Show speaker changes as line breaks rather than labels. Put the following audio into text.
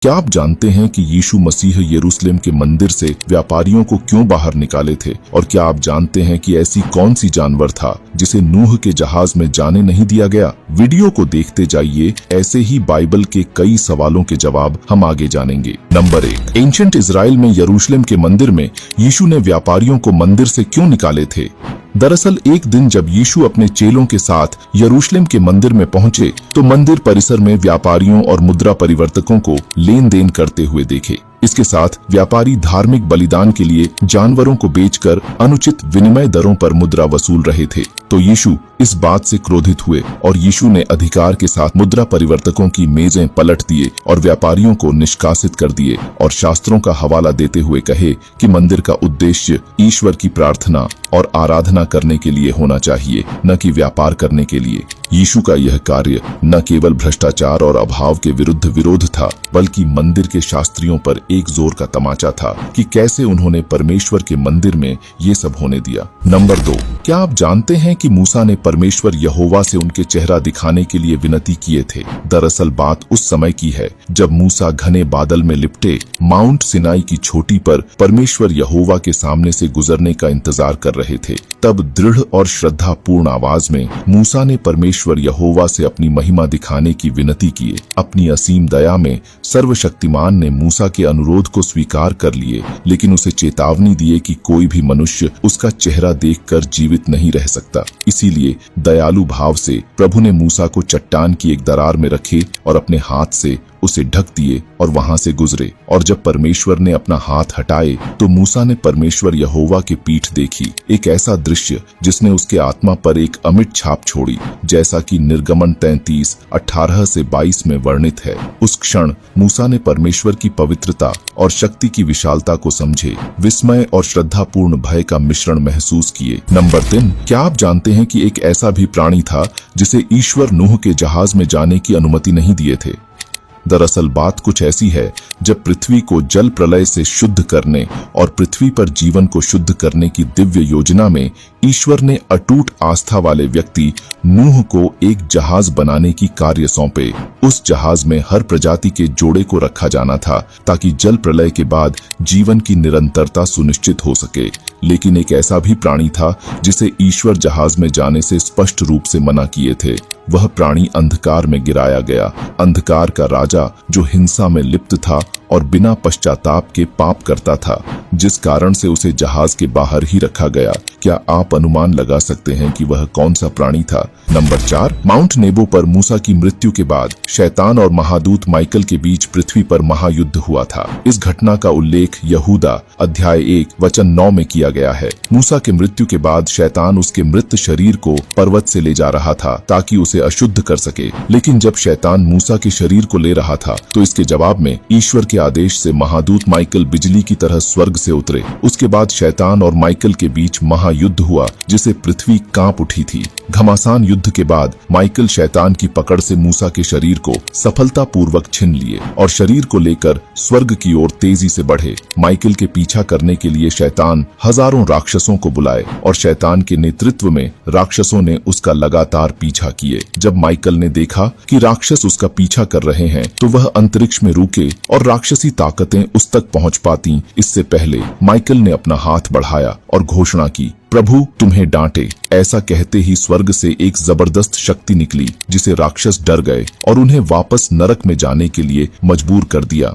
क्या आप जानते हैं कि यीशु मसीह यरूशलेम के मंदिर से व्यापारियों को क्यों बाहर निकाले थे? और क्या आप जानते हैं कि ऐसी कौन सी जानवर था जिसे नूह के जहाज में जाने नहीं दिया गया? वीडियो को देखते जाइए, ऐसे ही बाइबल के कई सवालों के जवाब हम आगे जानेंगे। नंबर 1, एंशिएंट इजराइल में यरूशलेम के मंदिर में यीशु ने व्यापारियों को मंदिर से क्यों निकाले थे? दरअसल एक दिन जब यीशु अपने चेलों के साथ यरूशलेम के मंदिर में पहुंचे तो मंदिर परिसर में व्यापारियों और मुद्रा परिवर्तकों को लेन देन करते हुए देखे। इसके साथ व्यापारी धार्मिक बलिदान के लिए जानवरों को बेचकर अनुचित विनिमय दरों पर मुद्रा वसूल रहे थे। तो यीशु इस बात से क्रोधित हुए और यीशु ने अधिकार के साथ मुद्रा परिवर्तकों की मेजें पलट दिए और व्यापारियों को निष्कासित कर दिए और शास्त्रों का हवाला देते हुए कहे कि मंदिर का उद्देश्य ईश्वर की प्रार्थना और आराधना करने के लिए होना चाहिए, न कि व्यापार करने के लिए। यीशु का यह कार्य न केवल भ्रष्टाचार और अभाव के विरुद्ध विरोध था, बल्कि मंदिर के शास्त्रियों पर एक जोर का तमाचा था कि कैसे उन्होंने परमेश्वर के मंदिर में ये सब होने दिया। नंबर 2, क्या आप जानते हैं कि मूसा ने परमेश्वर यहोवा से उनके चेहरा दिखाने के लिए विनती किए थे? दरअसल बात उस समय की है जब मूसा घने बादल में लिपटे माउंट सिनाई की चोटी पर परमेश्वर यहोवा के सामने से गुजरने का इंतजार कर रहे थे। तब दृढ़ और श्रद्धापूर्ण आवाज में मूसा ने परमेश्वर यहोवा से अपनी महिमा दिखाने की विनती की। अपनी असीम दया में सर्वशक्तिमान ने मूसा के अनुरोध को स्वीकार कर लिए, लेकिन उसे चेतावनी दिए कि कोई भी मनुष्य उसका चेहरा देखकर जीवित नहीं रह सकता। इसीलिए दयालु भाव से प्रभु ने मूसा को चट्टान की एक दरार में रखे और अपने हाथ से उसे ढक दिए और वहां से गुजरे। और जब परमेश्वर ने अपना हाथ हटाए तो मूसा ने परमेश्वर यहोवा की पीठ देखी, एक ऐसा दृश्य जिसने उसके आत्मा पर एक अमिट छाप छोड़ी, जैसा कि निर्गमन 33:18 से 22 में वर्णित है। उस क्षण मूसा ने परमेश्वर की पवित्रता और शक्ति की विशालता को समझे, विस्मय और श्रद्धापूर्ण भय का मिश्रण महसूस किए। नंबर 3, क्या आप जानते हैं कि एक ऐसा भी प्राणी था जिसे ईश्वर नूह के जहाज में जाने की अनुमति नहीं दिए थे? दरअसल बात कुछ ऐसी है, जब पृथ्वी को जल प्रलय से शुद्ध करने और पृथ्वी पर जीवन को शुद्ध करने की दिव्य योजना में ईश्वर ने अटूट आस्था वाले व्यक्ति नूह को एक जहाज बनाने की कार्य सौंपे। उस जहाज में हर प्रजाति के जोड़े को रखा जाना था ताकि जल प्रलय के बाद जीवन की निरंतरता सुनिश्चित हो सके। लेकिन एक ऐसा भी प्राणी था जिसे ईश्वर जहाज में जाने से स्पष्ट रूप से मना किए थे। वह प्राणी अंधकार में गिराया गया, अंधकार का राजा जो हिंसा में लिप्त था और बिना पश्चाताप के पाप करता था, जिस कारण से उसे जहाज के बाहर ही रखा गया। क्या आप अनुमान लगा सकते हैं कि वह कौन सा प्राणी था? नंबर 4, माउंट नेबो पर मूसा की मृत्यु के बाद शैतान और महादूत माइकल के बीच पृथ्वी पर महायुद्ध हुआ था। इस घटना का उल्लेख यहूदा अध्याय 1 वचन 9 में किया गया है। मूसा के मृत्यु के बाद शैतान उसके मृत शरीर को पर्वत से ले जा रहा था ताकि उसे अशुद्ध कर सके। लेकिन जब शैतान मूसा के शरीर को ले रहा था तो इसके जवाब में ईश्वर के आदेश से महादूत माइकल बिजली की तरह स्वर्ग से उतरे। उसके बाद शैतान और माइकल के बीच महायुद्ध हुआ जिसे पृथ्वी कांप उठी थी। घमासान युद्ध के बाद माइकल शैतान की पकड़ से मूसा के शरीर को सफलतापूर्वक छीन लिए और शरीर को लेकर स्वर्ग की ओर तेजी से बढ़े। माइकल के पीछा करने के लिए शैतान हजारों राक्षसों को बुलाए और शैतान के नेतृत्व में राक्षसों ने उसका लगातार पीछा किए। जब माइकल ने देखा कि राक्षस उसका पीछा कर रहे हैं तो वह अंतरिक्ष में रुके और राक्षसी ताकतें उस तक पहुंच पाती इससे पहले माइकल ने अपना हाथ बढ़ाया और घोषणा की, प्रभु तुम्हें डांटे। ऐसा कहते ही स्वर्ग से एक जबरदस्त शक्ति निकली जिसे राक्षस डर गए और उन्हें वापस नरक में जाने के लिए मजबूर कर दिया।